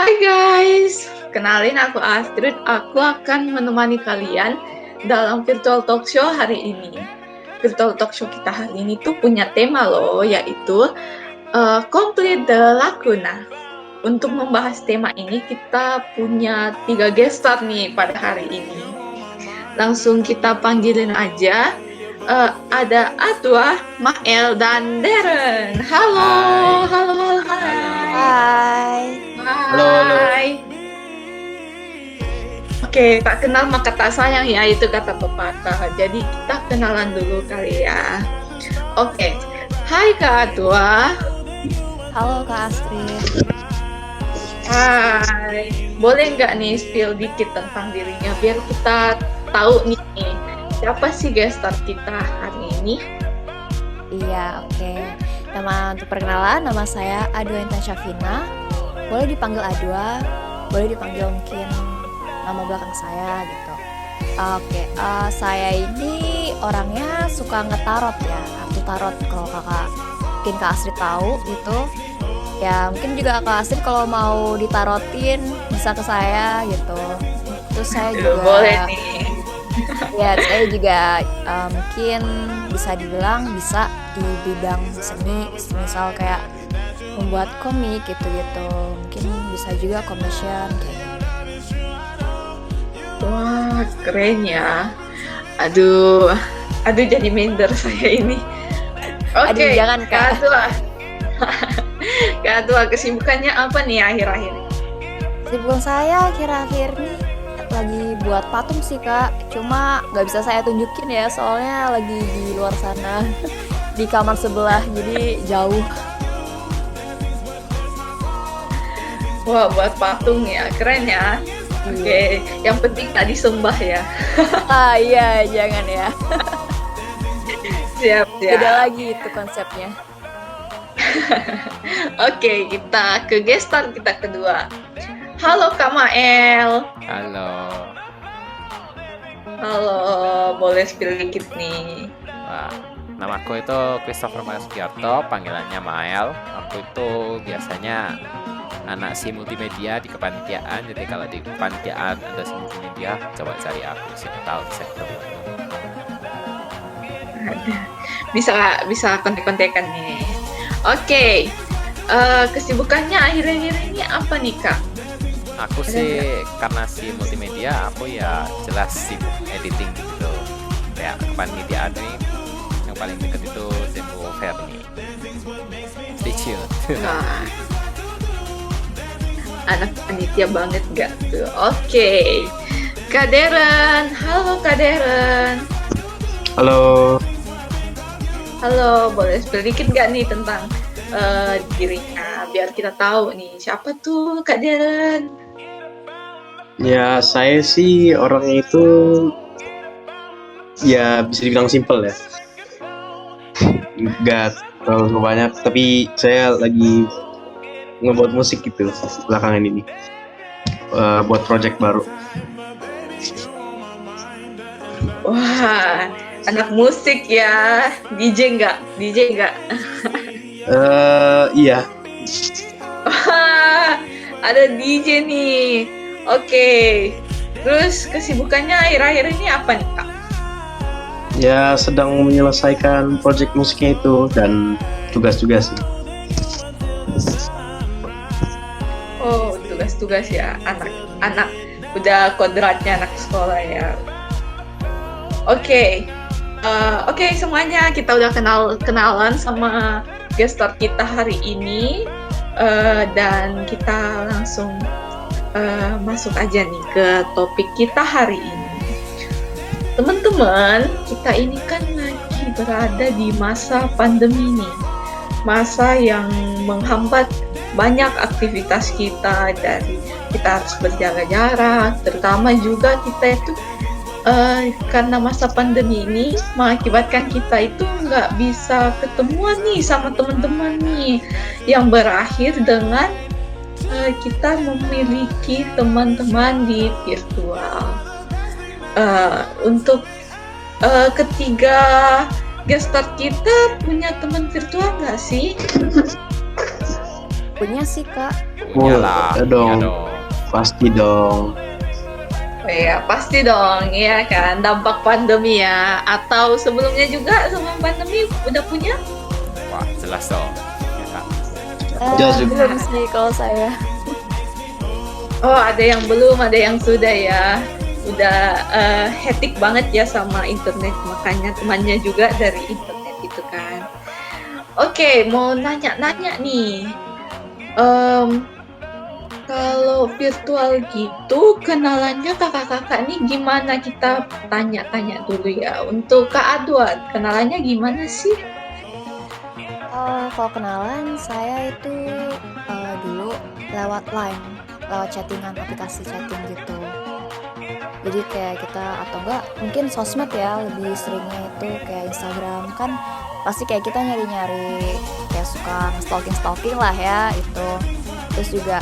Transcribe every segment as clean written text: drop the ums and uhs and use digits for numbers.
Hai guys, kenalin aku Astrid. Aku akan menemani kalian dalam virtual talk show hari ini. Virtual talk show kita hari ini tuh punya tema loh, yaitu Complete the Lacuna. Untuk membahas tema ini kita punya 3 guest star nih pada hari ini. Langsung kita panggilin aja. Ada Atwa, Mael, dan Darren. Halo, Hai. halo. Hai. Halo. Hai. Oke, tak kenal maka tak sayang ya, itu kata pepatah. Jadi kita kenalan dulu kali ya. Oke, hai Kak Atwa. Halo Kak Astrid. Hai. Boleh nggak nih spill dikit tentang dirinya biar kita tahu nih siapa sih guest star kita hari ini? Iya, oke. Untuk perkenalan, nama saya Adwa Intan Syafina. Boleh dipanggil Adwa, boleh dipanggil mungkin nama belakang saya gitu. Oke, saya ini orangnya suka ngetarot ya, kartu tarot. Kalau mungkin Kak Astrid tahu gitu. Ya mungkin juga Kak Astrid kalau mau ditarotin bisa ke saya gitu. Terus saya juga Boleh nih. ya, saya juga mungkin bisa dibilang bisa di bidang seni, misal kayak membuat komik gitu-gitu. Mungkin bisa juga commission kayak gitu. Wah, keren ya. Aduh jadi minder saya ini. Oke, Aduh, jangan, Kak. Kak Atwa, kesibukannya apa nih akhir-akhir? Kesibukan saya akhir-akhir ini lagi buat patung sih Kak. Cuma nggak bisa saya tunjukin ya, soalnya lagi di luar sana di kamar sebelah, jadi jauh. Wah, buat patung ya, keren ya. Oke, yang penting nggak disembah ya. Iya, jangan ya. Siap. Beda lagi itu konsepnya. Oke, kita ke guest star kita kedua. Halo Kak Mael. Halo, boleh spill dikit nih. Namaku itu Christopher Mael Sugiarto, panggilannya Mael. Aku itu biasanya anak si multimedia di kepanitiaan. Jadi kalau di kepanitiaan ada si multimedia, coba cari aku, siapa tahu bisa ketemu. Bisa kontek-kontekan nih. Oke, kesibukannya akhir-akhir ini apa nih Kak? Aku sih karena si multimedia, aku ya jelas sibuk editing gitu. Kayak kepanitiaan nih, yang paling deket itu Tempo Fair nih. Stay tune. Wah, anak panitia banget gak tuh? Oke. Kak Darren. Halo Kak Darren. Halo, boleh spill dikit gak nih tentang dirinya biar kita tahu nih siapa tuh Kak Darren? Ya, saya sih orangnya itu ya bisa dibilang simple ya. Nggak terlalu banyak, tapi saya lagi ngebuat musik gitu belakangan ini. Buat project baru. Wah, anak musik ya. DJ nggak? Iya. Wah, ada DJ nih. Oke. Terus kesibukannya akhir-akhir ini apa nih Kak? Ya, sedang menyelesaikan project musiknya itu dan tugas-tugas. Oh, tugas-tugas ya. Anak udah kodratnya anak sekolah ya. Oke, semuanya kita udah kenalan sama guest star kita hari ini, dan kita langsung masuk aja nih ke topik kita hari ini. Teman-teman, kita ini kan lagi berada di masa pandemi nih, masa yang menghambat banyak aktivitas kita, dari kita harus berjaga jarak, terutama juga kita itu karena masa pandemi ini mengakibatkan kita itu nggak bisa ketemuan nih sama teman-teman nih, yang berakhir dengan kita memiliki teman-teman di virtual. Untuk ketiga guest star kita punya teman virtual nggak sih? Punya sih Kak. Punya lah. Ada Iya dong. dong. Pasti dong. Oh iya, pasti dong, iya kan, dampak pandemi ya. Atau sebelumnya juga sebelum pandemi udah punya? Wah, jelas dong. Ya kan? Jelas juga. Belum sih kalau saya. Oh, ada yang belum, ada yang sudah ya. Udah hectic banget ya sama internet, makanya temannya juga dari internet itu kan. Oke, mau nanya-nanya nih. Em, Kalau virtual gitu, kenalannya kakak-kakak nih gimana? Kita tanya-tanya dulu ya. Untuk Kak Adwan, kenalannya gimana sih? Kalau kenalan saya itu dulu lewat line, lewat chattingan, aplikasi chatting gitu. Jadi kayak kita atau enggak mungkin sosmed ya, lebih seringnya itu kayak Instagram kan pasti kayak kita nyari-nyari kayak suka stalking lah ya itu. Terus juga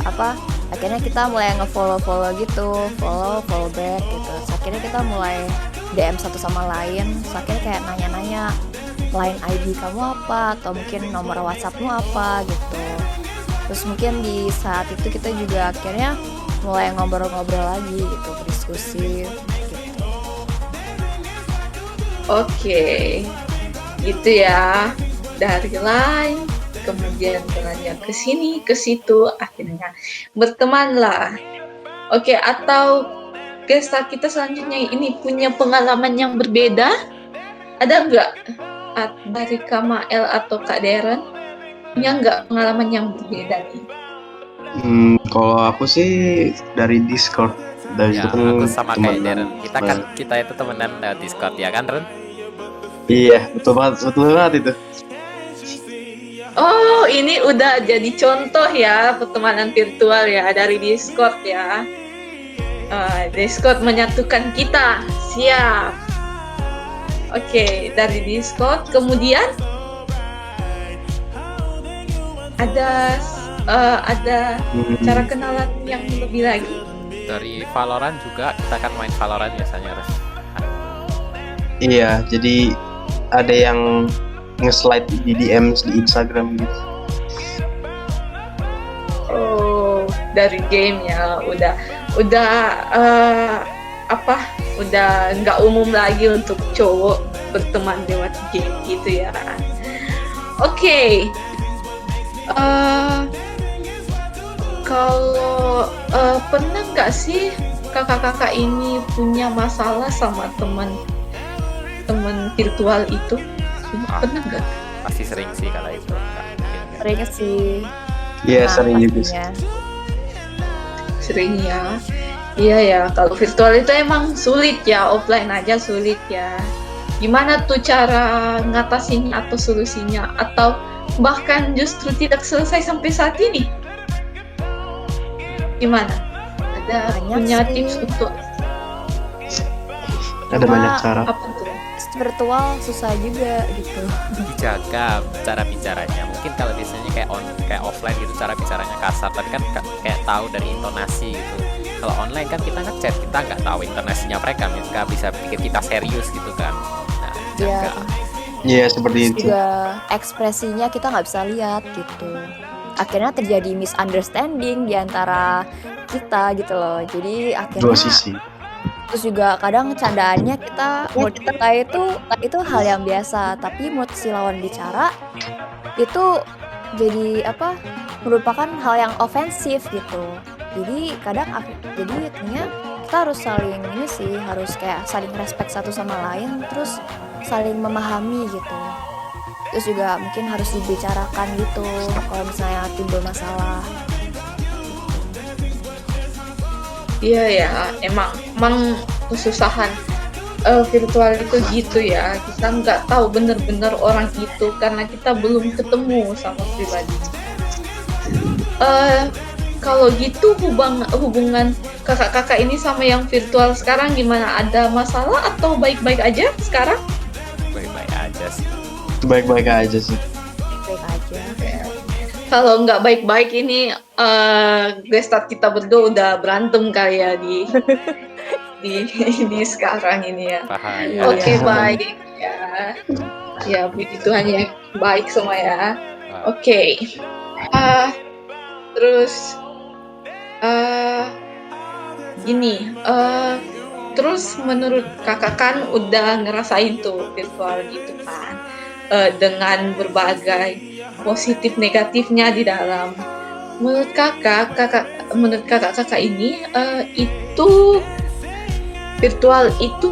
akhirnya kita mulai nge-follow gitu, follow back gitu. Terus akhirnya kita mulai DM satu sama lain. Terus akhirnya kayak nanya-nanya line ID kamu apa atau mungkin nomor WhatsAppmu apa gitu. Terus mungkin di saat itu kita juga akhirnya mulai ngobrol-ngobrol lagi gitu, berdiskusi gitu. Oke, gitu ya. Dari line, kemudian berlanjut ke sini, ke situ, akhirnya berteman lah. Oke, atau gestar kita selanjutnya ini punya pengalaman yang berbeda? Ada nggak dari Kak Mael atau Kak Deren? Punya nggak pengalaman yang berbeda nih? Kalau aku sih dari Discord. Dari Ya, itu kan aku sama kayak temenan. Darren. Kita itu temenan lewat Discord ya kan, Ren? Iya, betul banget itu. Oh, ini udah jadi contoh ya pertemanan virtual ya dari Discord ya. Discord menyatukan kita, siap. Oke, dari Discord kemudian ada cara kenalan yang lebih lagi. Dari Valorant juga kita kan main Valorant biasanya, Ren. Iya, jadi ada yang nge-slide di DM di Instagram gitu. Oh, dari game ya, udah udah nggak umum lagi untuk cowok berteman lewat game gitu ya. Oke. Kalau pernah nggak sih kakak-kakak ini punya masalah sama teman virtual itu? Pernah nggak? Pasti sering sih kalau itu. Nggak mungkin nggak. Sering sih. Iya, Nah, sering juga sih. pastinya. Sering ya. Iya ya, kalau virtual itu emang sulit ya, offline aja sulit ya. Gimana tuh cara ngatasinnya atau solusinya? Atau bahkan justru tidak selesai sampai saat ini? Gimana? Ada Banyak punya sih. tips untuk Ada Cuma banyak cara. apa tuh? Virtual susah juga gitu. Dijaga cara bicaranya. Mungkin kalau biasanya kayak offline gitu cara bicaranya kasar, tapi kan kayak tahu dari intonasi gitu. Kalau online kan kita ngechat, kita nggak tahu intonasinya mereka bisa pikir kita serius gitu kan. Nah, Iya. jaga. Iya, seperti Terus itu. juga ekspresinya kita nggak bisa lihat gitu. Akhirnya terjadi misunderstanding di antara kita gitu loh. Jadi Dua akhirnya sisi. terus juga kadang candaannya menurut kita itu hal yang biasa, tapi menurut si lawan bicara itu jadi merupakan hal yang ofensif gitu. Jadi artinya kita harus harus kayak saling respect satu sama lain, terus saling memahami gitu. Terus juga mungkin harus dibicarakan gitu kalau misalnya timbul masalah. Iya ya, emang kesusahan virtual itu gitu ya. Kita nggak tahu bener-bener orang itu karena kita belum ketemu sama pribadi. Kalau gitu hubungan kakak-kakak ini sama yang virtual sekarang gimana? Ada masalah atau baik-baik aja sekarang? Baik-baik aja sih. Baik-baik aja sih. Baik aja. Kalau nggak baik-baik ini gestar kita berdua udah berantem kali ya di sekarang ini ya. Bahaya. Oke, baik ya. Ya, puji Tuhan ya, baik semua ya. Wah, Oke. Terus Eh, Gini, terus menurut kakak kan udah ngerasain tuh virtual gitu kan, dengan berbagai positif negatifnya di dalam. Menurut kakak ini, itu virtual itu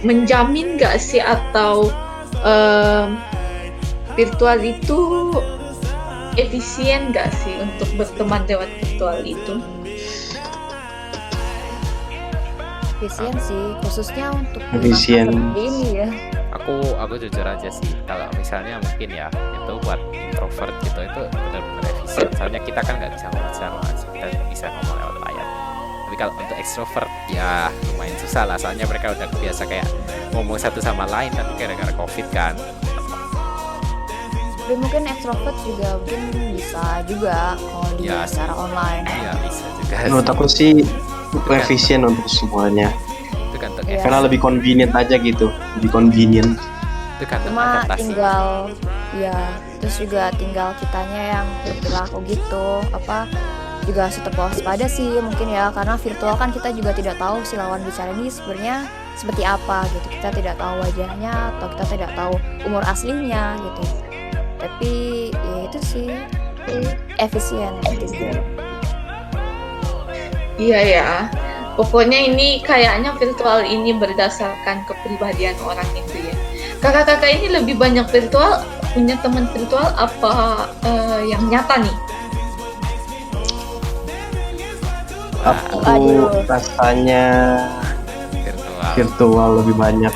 menjamin nggak sih, atau virtual itu efisien nggak sih untuk berteman lewat virtual itu? Efisien sih, khususnya untuk di masa Efisien. seperti ini ya. Aku jujur aja sih, kalau misalnya mungkin ya itu buat introvert gitu itu benar-benar efisien. Soalnya kita kan nggak bisa ngomong secara langsung, kita bisa ngomong lewat layar. Tapi kalau untuk extrovert ya lumayan susah lah, soalnya mereka udah biasa kayak ngomong satu sama lain, tapi gara-gara covid kan. Tapi mungkin extrovert juga mungkin bisa juga kalau dia Ya. secara online. Iya bisa juga Menurut sih. aku sih itu efisien untuk semuanya. Itu kan untuk Iya. Karena lebih convenient aja gitu, lebih convenient. itu kan untuk Cuma adaptasi. tinggal ya, terus juga tinggal kitanya yang berperilaku gitu, apa juga harus tetap waspada sih mungkin ya, karena virtual kan kita juga tidak tahu si lawan bicara ini sebenarnya seperti apa gitu. Kita tidak tahu wajahnya atau kita tidak tahu umur aslinya gitu. Tapi ya itu sih efisien gitu. Iya ya. Pokoknya ini kayaknya virtual ini berdasarkan kepribadian orang itu ya. Kakak-kakak ini lebih banyak virtual, punya teman virtual apa yang nyata nih? Aku Aduh. rasanya virtual lebih banyak.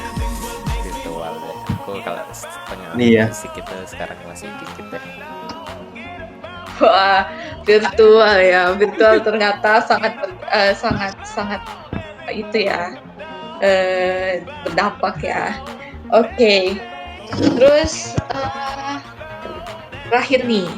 virtual deh. Aku kalau setengah Iya. fisik itu sekarang masih dikit deh. Wah, virtual ya. Virtual ternyata sangat itu ya, berdampak ya. Oke. Terus terakhir nih,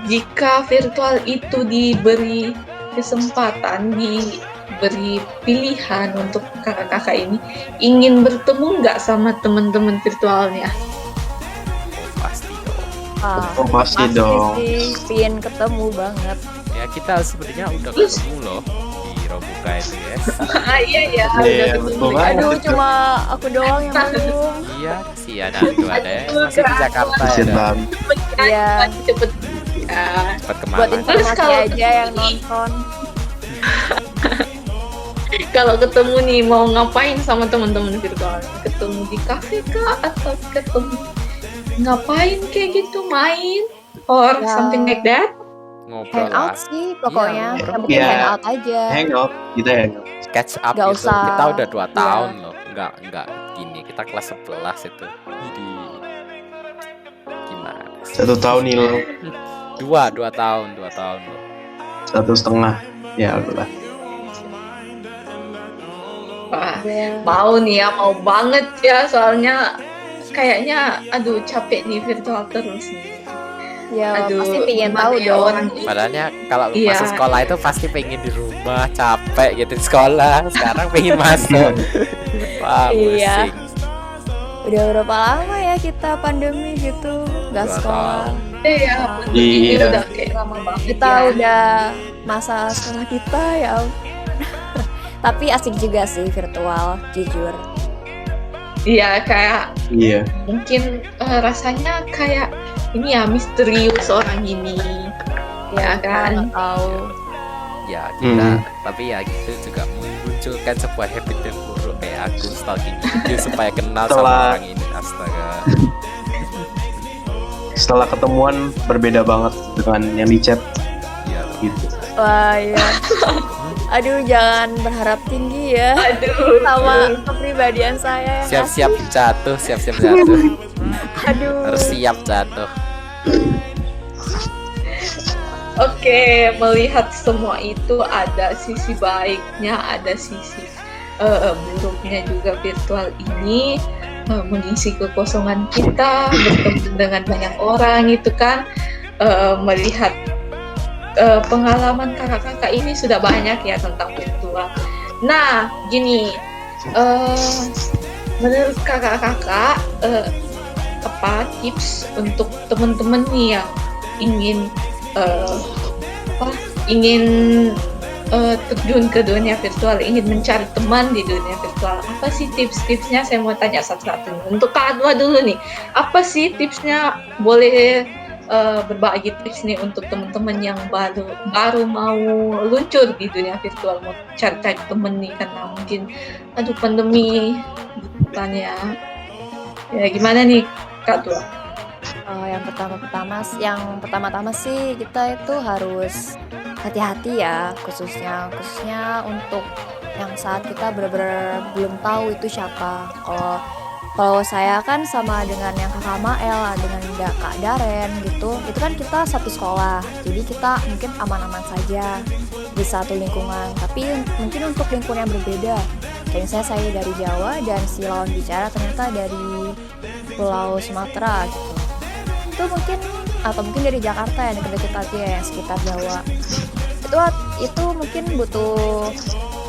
jika virtual itu diberi kesempatan, diberi pilihan untuk kakak-kakak ini, ingin bertemu nggak sama teman-teman virtualnya? Pasti dong. Ah, Oh pasti dong. sih pengen ketemu banget. Ya kita sebenarnya udah ketemu loh di Robuka itu ya. Iya ya, Iya, betul banget. Aduh, cuma aku doang yang belum. Iya sih ada itu ada ya. Masih di Jakarta ya. Kasian ada. banget. Iya. cepet ya. Cepat Buat kemana? Terus informasi kalau aja yang nonton. Kalau ketemu nih mau ngapain sama teman-teman virtual? Ketemu di kafe kah, atau ketemu ngapain kayak gitu, main or Ya. something like that? Ngobrol lah. Hangout sih pokoknya. Iya, Yang penting Iya. hangout aja. Hangout, kita hangout. Catch up Nggak gitu. usah. Kita udah 2 Iya. tahun loh. Enggak gini. Kita kelas 11 itu. Jadi gimana? sih? 1 tahun nih lo, 2 tahun loh. 1,5. Ya udah. Wah, Iya. mau nih ya, mau banget ya, soalnya kayaknya aduh capek nih virtual terus nih. Ya Aduh, pasti pengen gimana tahu ya dong. orang ini? Padahalnya kalau Iya. masuk sekolah itu pasti pengen di rumah, capek gitu di sekolah. Sekarang pengen masuk. Wah, Iya. pusing. Udah berapa lama ya kita pandemi gitu nggak 2 sekolah. Iya, ini Iya. udah kayak lama banget Kita ya. udah masa sekolah kita ya. Tapi asik juga sih virtual, jujur. Iya, kayak Iya. mungkin rasanya kayak ini ya, misterius orang ini, ya kan? Nggak tahu. Ya kita, tapi ya gitu juga memunculkan sebuah habit yang buruk kayak aku stalking video supaya kenal sama Setelah- orang ini. Astaga. Setelah ketemuan berbeda banget dengan yang di chat Iya. gitu. Wah ya. Aduh, jangan berharap tinggi ya Aduh, sama kepribadian saya yang Siap-siap jatuh, siap-siap jatuh. asli. Aduh. Harus siap jatuh. Oke, melihat semua itu ada sisi baiknya, ada sisi buruknya juga virtual ini, mengisi kekosongan kita, bertemu dengan banyak orang itu kan, melihat pengalaman kakak-kakak ini sudah banyak ya tentang virtual. Nah, gini, menurut kakak-kakak apa tips untuk teman-teman nih yang ingin ingin terjun ke dunia virtual, ingin mencari teman di dunia virtual, apa sih tips-tipsnya? Saya mau tanya satu-satu. Untuk Kak Adwa dulu nih, apa sih tipsnya? Boleh berbagi tips nih untuk teman-teman yang baru mau luncur di dunia virtual, mau cari-cari temen nih karena mungkin pandemi kan ya. Ya gimana nih Kak Adwa? Yang pertama-tama sih kita itu harus hati-hati ya, khususnya untuk yang saat kita benar-benar belum tahu itu siapa. Kalau saya kan sama dengan yang Kakak Mael, dengan Kak Daren gitu, itu kan kita satu sekolah, jadi kita mungkin aman-aman saja di satu lingkungan. Tapi mungkin untuk lingkungan yang berbeda, kayak misalnya saya dari Jawa dan si lawan bicara ternyata dari Pulau Sumatera gitu. Atau mungkin dari Jakarta yang dekat-dekat aja yang sekitar Jawa. Itu mungkin butuh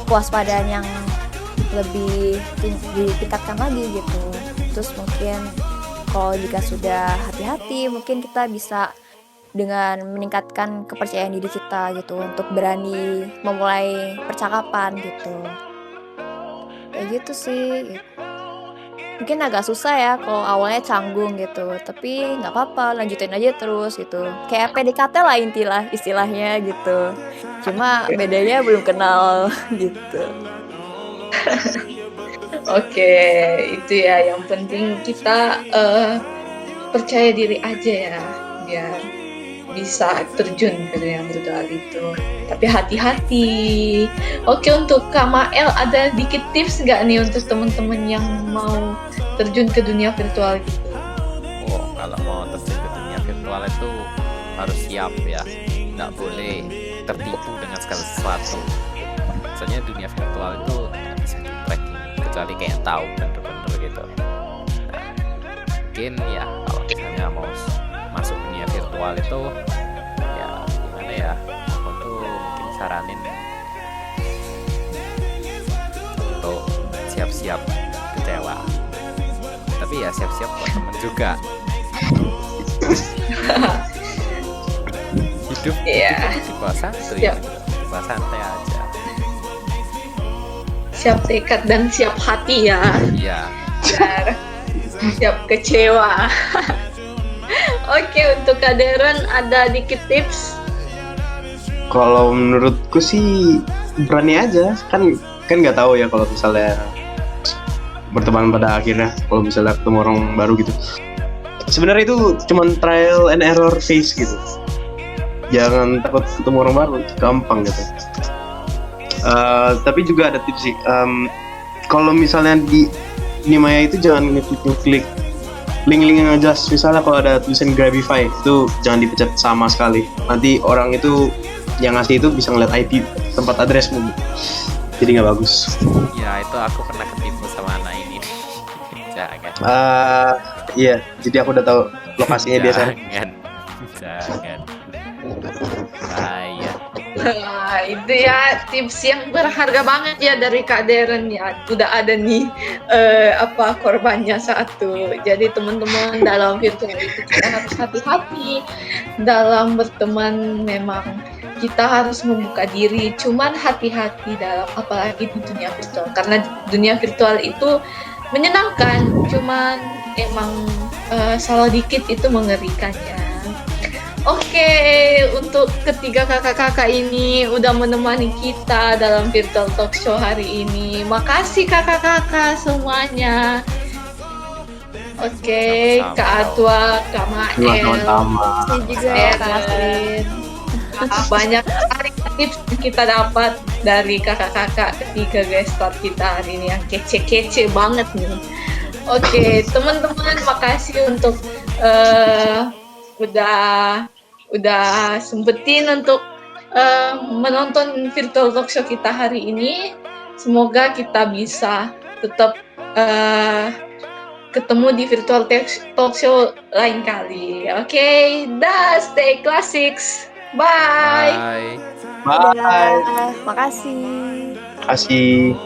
kewaspadaan yang lebih ditingkatkan lagi gitu. Terus mungkin kalau jika sudah hati-hati, mungkin kita bisa dengan meningkatkan kepercayaan diri kita gitu untuk berani memulai percakapan gitu. Kayak gitu sih. Mungkin agak susah ya kalau awalnya canggung gitu, tapi nggak apa-apa, lanjutin aja terus gitu. Kayak PDKT lah istilahnya gitu. Cuma bedanya belum kenal gitu. Oke, itu ya yang penting kita percaya diri aja ya, biar bisa terjun ke dunia virtual itu. Tapi hati-hati. Oke, untuk Kak Mael ada dikit tips nggak nih untuk teman-teman yang mau terjun ke dunia virtual gitu? Oh, kalau mau terjun ke dunia virtual itu harus siap ya, nggak boleh tertipu dengan segala sesuatu. Soalnya dunia virtual itu bisa di-tracking, kecuali kayak tahu bener-bener gitu. Nah, mungkin ya kalau misalnya mau masuk dunia virtual itu ya gimana ya, aku tuh mungkin saranin untuk siap-siap kecewa, tapi ya siap-siap buat temen juga. hidup tipe satu ya, tipe santai aja. Siap tekad dan siap hati ya. Iya. Siap kecewa. Oke, untuk Kak Daren ada dikit tips? Kalau menurutku sih berani aja, kan nggak tahu ya kalau misalnya berteman pada akhirnya, kalau misalnya ketemu orang baru gitu. Sebenarnya itu cuman trial and error phase gitu. Jangan takut ketemu orang baru, gampang gitu. Tapi juga ada tips sih. Kalau misalnya di Nimaya itu jangan ngeklik link-link yang jelas. Misalnya kalau ada tulisan Grabify itu jangan dipencet sama sekali. Nanti orang itu yang ngasih itu bisa ngeliat IP tempat addressmu. Jadi nggak bagus. Ya itu aku pernah ketipu sama anak ini. Jangan. Iya, jadi aku udah tahu lokasinya dia sana. Jangan. Bahaya. Nah, itu ya tips yang berharga banget ya dari Kak Daren ya. Udah ada nih korbannya satu. Jadi teman-teman dalam virtual itu kita harus hati-hati dalam berteman. Memang kita harus membuka diri. Cuman hati-hati dalam apalagi di dunia virtual, karena dunia virtual itu menyenangkan. Cuman emang salah dikit itu mengerikan ya. Oke, untuk ketiga kakak-kakak ini udah menemani kita dalam virtual talk show hari ini. Makasih kakak-kakak semuanya. Oke, Sama-sama. Kak Atwa, Kak Mael, Saya juga ya, Daren. Banyak sekali tips yang kita dapat dari kakak-kakak ketiga guest star kita hari ini yang kece-kece banget nih. Oke, teman-teman, makasih untuk udah sempetin untuk menonton virtual talk show kita hari ini. Semoga kita bisa tetap ketemu di virtual talk show lain kali. Oke, stay classics. Bye. Bye. Bye. Makasih. Kasih.